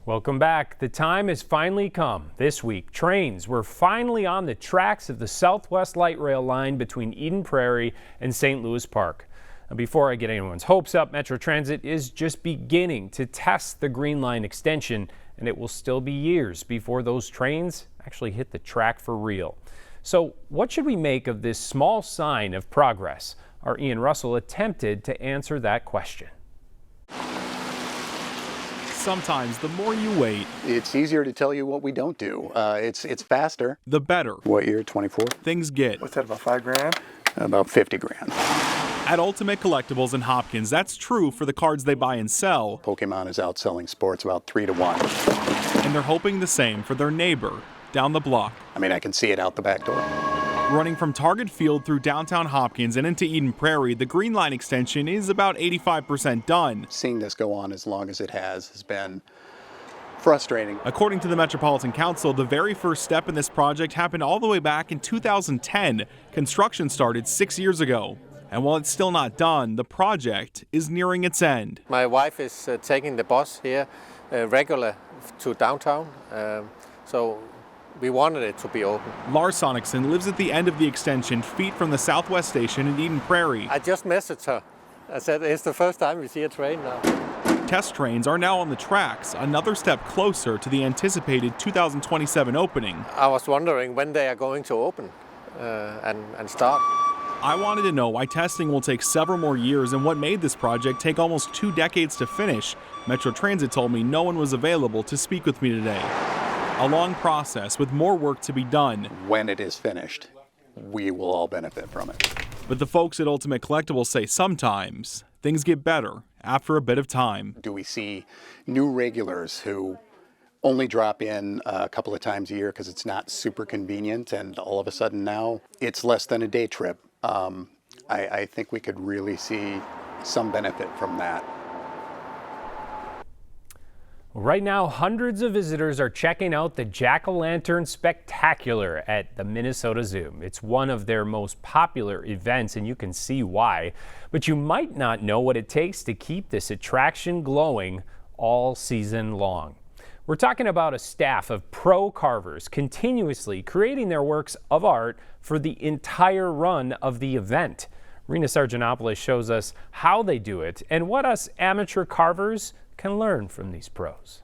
Welcome back. The time has finally come. This week, trains were finally on the tracks of the Southwest Light Rail line between Eden Prairie and St. Louis Park. Now, before I get anyone's hopes up, Metro Transit is just beginning to test the Green Line extension, and it will still be years before those trains actually hit the track for real. So what should we make of this small sign of progress? Our Ian Russell attempted to answer that question. Sometimes the more you wait, it's easier to tell you what we don't do. It's faster. The better. What year? 24? Things get. What's that, about $5,000? About 50 grand. At Ultimate Collectibles in Hopkins, that's true for the cards they buy and sell. Pokemon is outselling sports about 3 to 1. And they're hoping the same for their neighbor down the block. I mean, I can see it out the back door. Running from Target Field through downtown Hopkins and into Eden Prairie, the Green Line extension is about 85% done. Seeing this go on as long as it has been frustrating. According to the Metropolitan Council, the very first step in this project happened all the way back in 2010. Construction started 6 years ago. And while it's still not done, the project is nearing its end. My wife is taking the bus here regular to downtown, so we wanted it to be open. Lars Sonicson lives at the end of the extension, feet from the Southwest Station in Eden Prairie. I just messaged her. I said, it's the first time we see a train now. Test trains are now on the tracks, another step closer to the anticipated 2027 opening. I was wondering when they are going to open and start. I wanted to know why testing will take several more years and what made this project take almost 2 decades to finish. Metro Transit told me no one was available to speak with me today. A long process with more work to be done. When it is finished, we will all benefit from it. But the folks at Ultimate Collectibles say sometimes things get better after a bit of time. Do we see new regulars who only drop in a couple of times a year because it's not super convenient, and all of a sudden now it's less than a day trip? I think we could really see some benefit from that. Right now, hundreds of visitors are checking out the Jack-O-Lantern Spectacular at the Minnesota Zoo. It's one of their most popular events, and you can see why. But you might not know what it takes to keep this attraction glowing all season long. We're talking about a staff of pro carvers continuously creating their works of art for the entire run of the event. Rena Sargentopoulos shows us how they do it and what us amateur carvers can learn from these pros.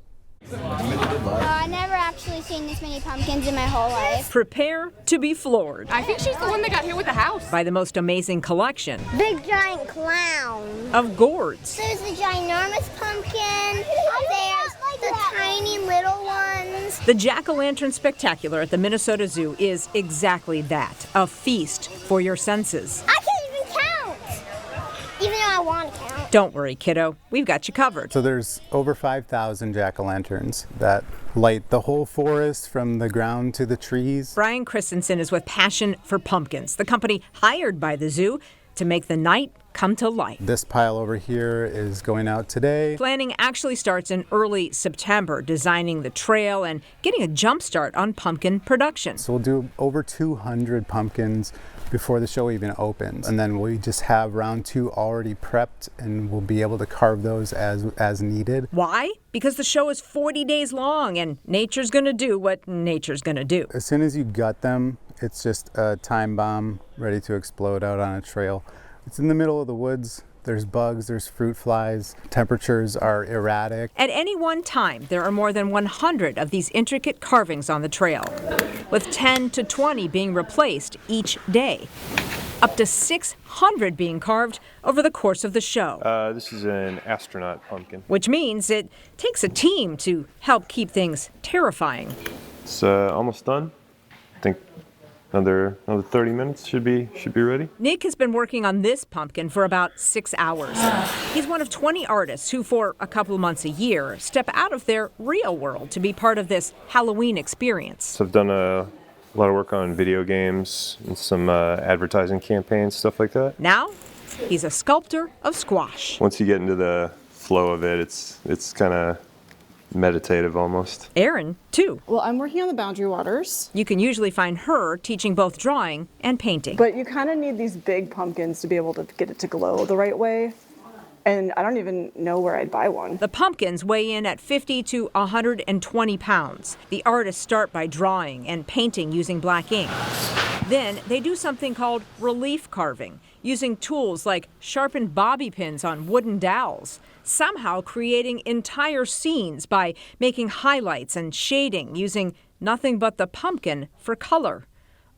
I've never actually seen this many pumpkins in my whole life. Prepare to be floored. I think she's the one that got hit with the house. By the most amazing collection. Big giant clown. Of gourds. There's the ginormous pumpkin. There's the tiny little ones. The Jack-O-Lantern Spectacular at the Minnesota Zoo is exactly that. A feast for your senses. I can't even count. Even though I want to count. Don't worry, kiddo. We've got you covered. So there's over 5,000 jack-o'-lanterns that light the whole forest from the ground to the trees. Brian Christensen is with Passion for Pumpkins, the company hired by the zoo to make the night come to life. This pile over here is going out today. Planning actually starts in early September, designing the trail and getting a jump start on pumpkin production. So we'll do over 200 pumpkins before the show even opens. And then we just have round 2 already prepped, and we'll be able to carve those as needed. Why? Because the show is 40 days long and nature's gonna do what nature's gonna do. As soon as you gut them, it's just a time bomb ready to explode out on a trail. It's in the middle of the woods. There's bugs, there's fruit flies. Temperatures are erratic. At any one time, there are more than 100 of these intricate carvings on the trail, with 10 to 20 being replaced each day. Up to 600 being carved over the course of the show. This is an astronaut pumpkin. Which means it takes a team to help keep things terrifying. It's almost done. I think another 30 minutes should be ready. Nick has been working on this pumpkin for about 6 hours. He's one of 20 artists who, for a couple of months a year, step out of their real world to be part of this Halloween experience. So I've done a lot of work on video games and some advertising campaigns, stuff like that. Now, he's a sculptor of squash. Once you get into the flow of it, it's kind of meditative almost. Erin, too. Well, I'm working on the Boundary Waters. You can usually find her teaching both drawing and painting. But you kind of need these big pumpkins to be able to get it to glow the right way. and I don't even know where I'd buy one. The pumpkins weigh in at 50 to 120 pounds. The artists start by drawing and painting using black ink. Then they do something called relief carving, using tools like sharpened bobby pins on wooden dowels, somehow creating entire scenes by making highlights and shading using nothing but the pumpkin for color.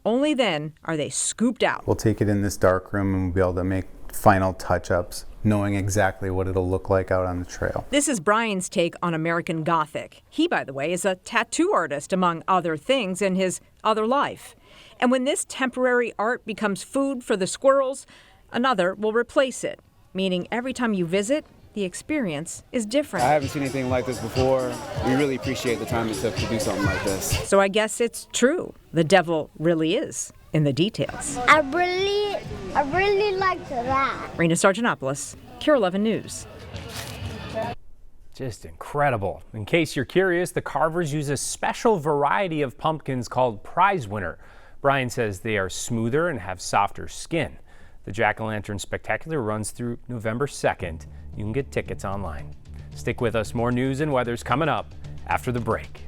Only then are they scooped out. We'll take it in this dark room and we'll be able to make final touch-ups, knowing exactly what it'll look like out on the trail. This is Brian's take on American Gothic. He, by the way, is a tattoo artist, among other things, in his other life. And when this temporary art becomes food for the squirrels, another will replace it, meaning every time you visit, the experience is different. I haven't seen anything like this before. We really appreciate the time it took to do something like this. So I guess it's true. The devil really is in the details. I really liked that. Rena Sargentopoulos, KARE 11 News. Just incredible. In case you're curious, the carvers use a special variety of pumpkins called Prize Winner. Brian says they are smoother and have softer skin. The Jack-O-Lantern Spectacular runs through November 2nd. You can get tickets online. Stick with us. More news and weather's coming up after the break.